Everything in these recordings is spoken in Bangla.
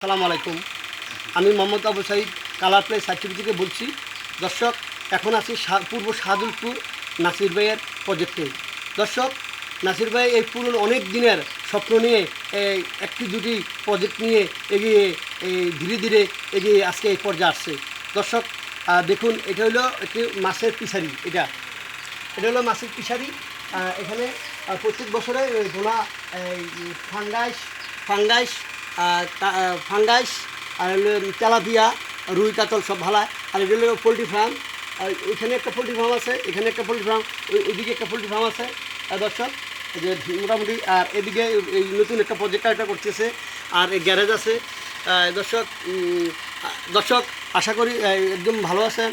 আসসালামু আলাইকুম। আমি Mohammad Abu Saeed colour play certificate থেকে বলছি। দর্শক, এখন আছি পূর্ব শাহদুলপুর নাসির ভাইয়ের প্রজেক্টে। দর্শক, নাসির ভাই এই পুরনো অনেক দিনের স্বপ্ন নিয়ে একটি দুটি প্রজেক্ট নিয়ে এগিয়ে ধীরে ধীরে এগিয়ে আজকে এই পর্যায়ে আসছে। দর্শক, দেখুন, এটা হলো একটি মাছের পিসারি। এটা হলো মাছের পিসারি। এখানে প্রত্যেক বছরে ধোনা ফাঙ্গাইস ফাঙ্গাইস আর হলো তেলাপিয়া, রুই কাতল সব ভালা। আর এটা হলো পোলট্রি ফার্ম। আর এখানে একটা পোলট্রি ফার্ম আছে, এখানে একটা পোলট্রি ফার্ম, ওইদিকে একটা পোলট্রি ফার্ম আছে। দর্শক, যে মোটামুটি আর এদিকে এই নতুন একটা প্রজেক্ট এটা করতেছে। আর এই গ্যারেজ আছে। দর্শক দর্শক আশা করি একদম ভালো আছেন।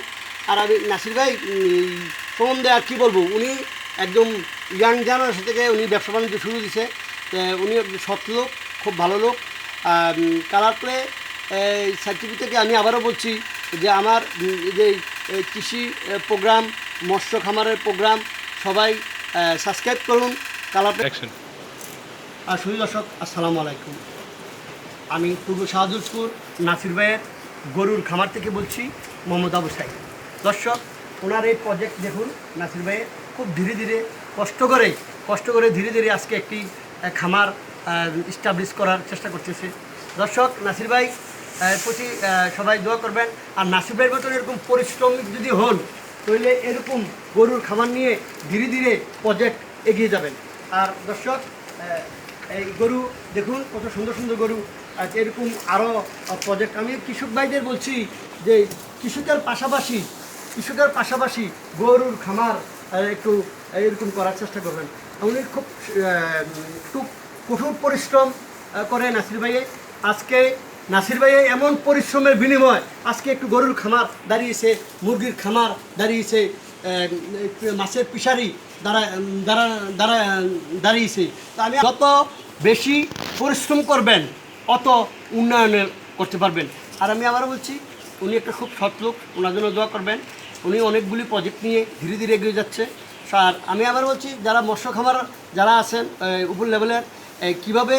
আর আমি নাসির ভাই সম্বন্ধে আর কী বলবো, উনি একদম ইয়াং জেনারেশন থেকে উনি ব্যবসা বাণিজ্য শুরু দিছে। উনি একজন সৎ লোক, খুব ভালো লোক। কালার প্লে সার্টিফিকেট থেকে আমি আবারও বলছি যে আমার যে কৃষি প্রোগ্রাম, মৎস্য খামারের প্রোগ্রাম, সবাই সাবস্ক্রাইব করুন কালার প্লে। আর শুধু দর্শক, আসসালামু আলাইকুম। আমি পূর্ব শাহদুলপুর নাসির ভাইয়ের গরুর খামার থেকে বলছি, মোহাম্মদ আবু সাইদ। দর্শক, ওনার এই প্রজেক্ট দেখুন, নাসির ভাইয়ের খুব ধীরে ধীরে কষ্ট করে ধীরে ধীরে আজকে একটি খামার ইস্টাবলিশ করার চেষ্টা করতেছে। দর্শক, নাসির ভাই প্রতি সবাই দোয়া করবেন। আর নাসির ভাইয়ের মতন এরকম পরিশ্রমিক যদি হন, তাহলে এরকম গরুর খামার নিয়ে ধীরে ধীরে প্রজেক্ট এগিয়ে যাবেন। আর দর্শক, এই গরু দেখুন, কত সুন্দর সুন্দর গরু। এরকম আরও প্রজেক্ট আমি কৃষক ভাইদের বলছি যে কৃষকের পাশাপাশি গরুর খামার একটু এরকম করার চেষ্টা করবেন। উনি খুব কঠোর পরিশ্রম করে নাসির ভাইয়ে। আজকে নাসির ভাইয়ে এমন পরিশ্রমের বিনিময় আজকে একটু গরুর খামার দাঁড়িয়েছে, মুরগির খামার দাঁড়িয়েছে, মাছের পিসারি দাঁড়িয়েছে। তো আমি যত বেশি পরিশ্রম করবেন অত উন্নয়নের করতে পারবেন। আর আমি আবারও বলছি, উনি একটা খুব সৎ লোক, ওনার জন্য দোয়া করবেন। উনি অনেকগুলি প্রজেক্ট নিয়ে ধীরে ধীরে এগিয়ে যাচ্ছে। আর আমি আবার বলছি, যারা মৎস্য খামার যারা আছেন উপর লেভেলের, কীভাবে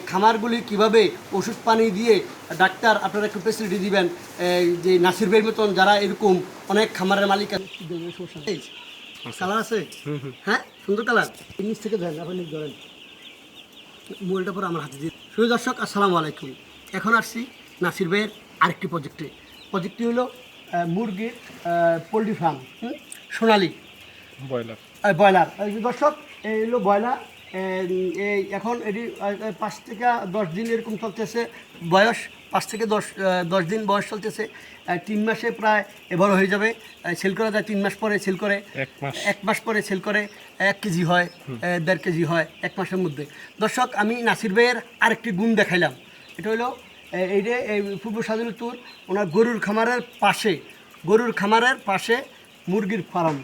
খামারগুলি কীভাবে ওষুধ পানি দিয়ে ডাক্তার আপনারা একটু ফেসিলিটি দিবেন, যে নাসির ভাইয়ের মতন যারা এরকম অনেক খামারের মালিক কালার আছে। হ্যাঁ, সুন্দর কালার। নিচ থেকে ধরেন, আপনি ধরেন মোবাইলটা পরে আমার হাতে দিয়ে। শুধু দর্শক, আসসালামু আলাইকুম। এখন আসছি নাসির ভাইয়ের আরেকটি প্রজেক্টটি হলো মুরগির পোলট্রি ফার্ম, সোনালি ব্রয়লার। দর্শক, এই হলো ব্রয়লার। এই এখন এটি 5 থেকে 10 দিন এরকম চলতেছে বয়স, 5 থেকে 10 দিন বয়স চলতেছে। 3 মাসে প্রায় বড় হয়ে যাবে। সেল করা যায় 3 মাস পরে, সেল করে 1 মাস পরে সেল করে 1 কেজি হয়, 1.5 কেজি হয় 1 মাসের মধ্যে। দর্শক, আমি নাসির ভাইয়ের আরেকটি গুণ দেখাইলাম। এটা হলো এই পূর্ব শাহদুলপুর ওনার গরুর খামারের পাশে মুরগির ফার্ম।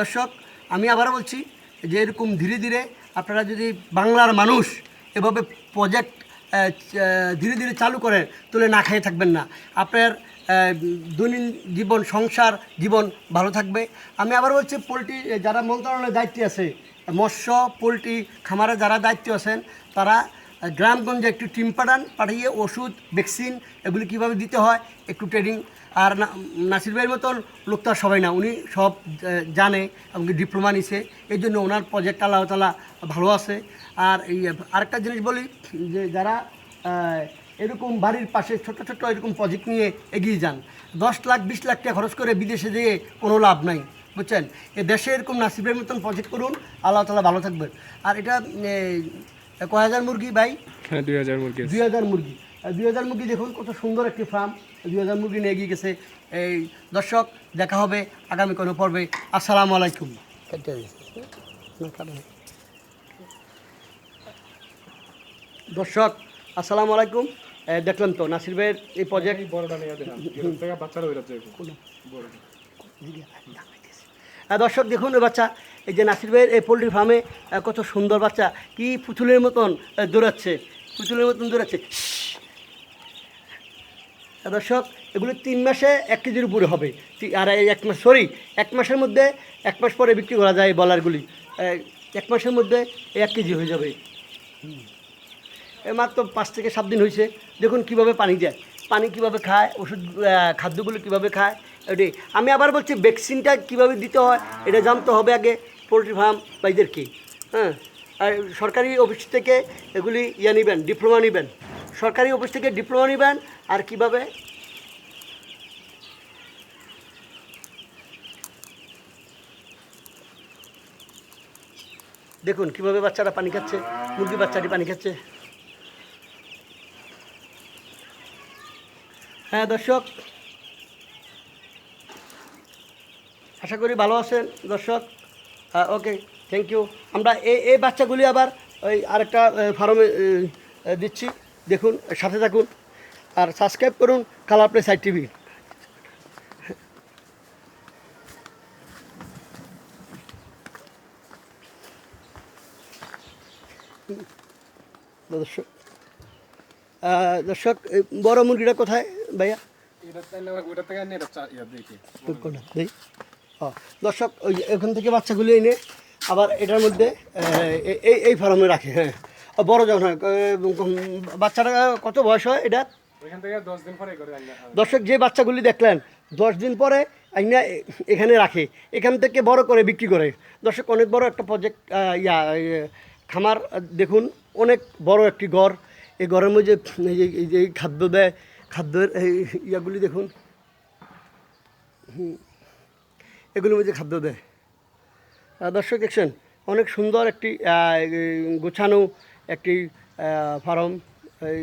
দর্শক, আমি আবারও বলছি যে এরকম ধীরে ধীরে আপনারা যদি বাংলার মানুষ এভাবে প্রজেক্ট ধীরে ধীরে চালু করেন, তাহলে না খেয়ে থাকবেন না। আপনার দৈনন্দিন জীবন, সংসার জীবন ভালো থাকবে। আমি আবার বলছি, পোলট্রি যারা মন্ত্রণালয়ের দায়িত্বে আছে, মৎস্য পোলট্রি খামারে যারা দায়িত্বে আছেন, তারা গ্রামগঞ্জে একটু টিম পাঠিয়ে ওষুধ, ভ্যাকসিন এগুলি কীভাবে দিতে হয় একটু ট্রেনিং। আর নাসির ভাইয়ের মতন লোক তো আর সবাই না, উনি সব জানে, এমনকি ডিপ্লোমা নিছে। এই জন্য ওনার প্রজেক্ট আল্লাহ তাআলা ভালো আছে। আর এই আরেকটা জিনিস বলি, যে যারা এরকম বাড়ির পাশে ছোট এরকম প্রজেক্ট নিয়ে এগিয়ে যান, 10 লাখ 20 লাখ টাকা খরচ করে বিদেশে যেয়ে কোনো লাভ নাই, বুঝছেন। এ দেশে এরকম নাসির ভাইয়ের মতন প্রজেক্ট করুন, আল্লাহ তাআলা ভালো থাকবেন। আর এটা কয় হাজার মুরগি ভাই? 2000 মুরগি। 2000 মুরগি। 2000 মুরগি দেখুন, কত সুন্দর একটি ফার্ম। 2000 মুরগি নিয়ে এগিয়ে গেছে। এই দর্শক, দেখা হবে আগামী কোনো পর্বে। আসসালামু আলাইকুম। দর্শক, আসসালামু আলাইকুম। দেখলাম তো নাসির ভাইয়ের এই প্রজেক্ট। দর্শক দেখুন, ওই বাচ্চা, এই যে নাসির ভাইয়ের এই পোলট্রি ফার্মে কত সুন্দর বাচ্চা, কি পুতুলের মতন দৌড়াচ্ছে। দর্শক, এগুলো 3 মাসে 1 কেজির উপরে হবে। আর এই 1 মাসের মধ্যে 1 মাস পরে বিক্রি করা যায় এই বলারগুলি। 1 মাসের মধ্যে 1 কেজি হয়ে যাবে। মাত্র 5 থেকে 7 দিন হয়েছে। দেখুন কীভাবে পানি যায়, পানি কীভাবে খায়, ওষুধ খাদ্যগুলো কীভাবে খায়। এটাই আমি আবার বলছি, ভ্যাকসিনটা কীভাবে দিতে হয় এটা জানতে হবে আগে পোলট্রি ফার্ম ভাইদেরকে। হ্যাঁ, আর সরকারি অফিস থেকে এগুলি নেবেন, ডিপ্লোমা নেবেন, সরকারি অফিস থেকে ডিপ্লোমা নেবেন। আর কীভাবে দেখুন কীভাবে বাচ্চারা পানি খাচ্ছে, মুরগি বাচ্চাটি পানি খাচ্ছে। হ্যাঁ দর্শক, আশা করি ভালো আছেন দর্শক। ওকে, থ্যাংক ইউ। আমরা এই বাচ্চাগুলি আবার ওই আরেকটা ফার্মে দিচ্ছি, দেখুন সাথে থাকুন আর সাবস্ক্রাইব করুন কালার প্লে সাইড টিভি। দর্শক দর্শক বড় মুরগিটা কোথায় ভাইয়া? দর্শক ওই এখান থেকে বাচ্চাগুলি এনে আবার এটার মধ্যে এই ফার্মে রাখে। হ্যাঁ, বড় যখন হয় বাচ্চাটা কত বয়স হয় এটা? দর্শক যে বাচ্চাগুলি দেখলেন 10 দিন পরে আইনা এখানে রাখে, এখান থেকে বড় করে বিক্রি করে। দর্শক অনেক বড় একটা প্রজেক্ট খামার, দেখুন অনেক বড় একটি ঘর। এই ঘরের মধ্যে এই খাদ্য দেয়, খাদ্যের এই ইয়াগুলি দেখুন, এগুলির মধ্যে খাদ্য দেয়। দর্শক দেখছেন অনেক সুন্দর একটি গোছানো একটি ফার্ম, এই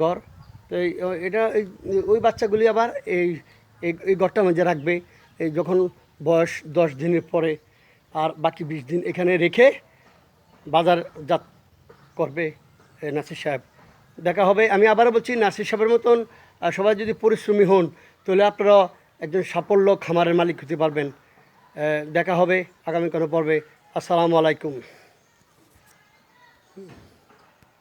ঘর। তো এটা ওই বাচ্চাগুলি আবার এই ঘরটার মধ্যে রাখবে এই যখন বয়স 10 দিনের পরে, আর বাকি 20 দিন এখানে রেখে বাজারজাত করবে নাসির সাহেব। দেখা হবে, আমি আবারও বলছি, নাসির সাহেবের মতন সবাই যদি পরিশ্রমী হন তাহলে আপনারা একজন সাফল্য খামারের মালিক হতে পারবেন। দেখা হবে আগামী কোনো পর্বে। আসসালামু আলাইকুম।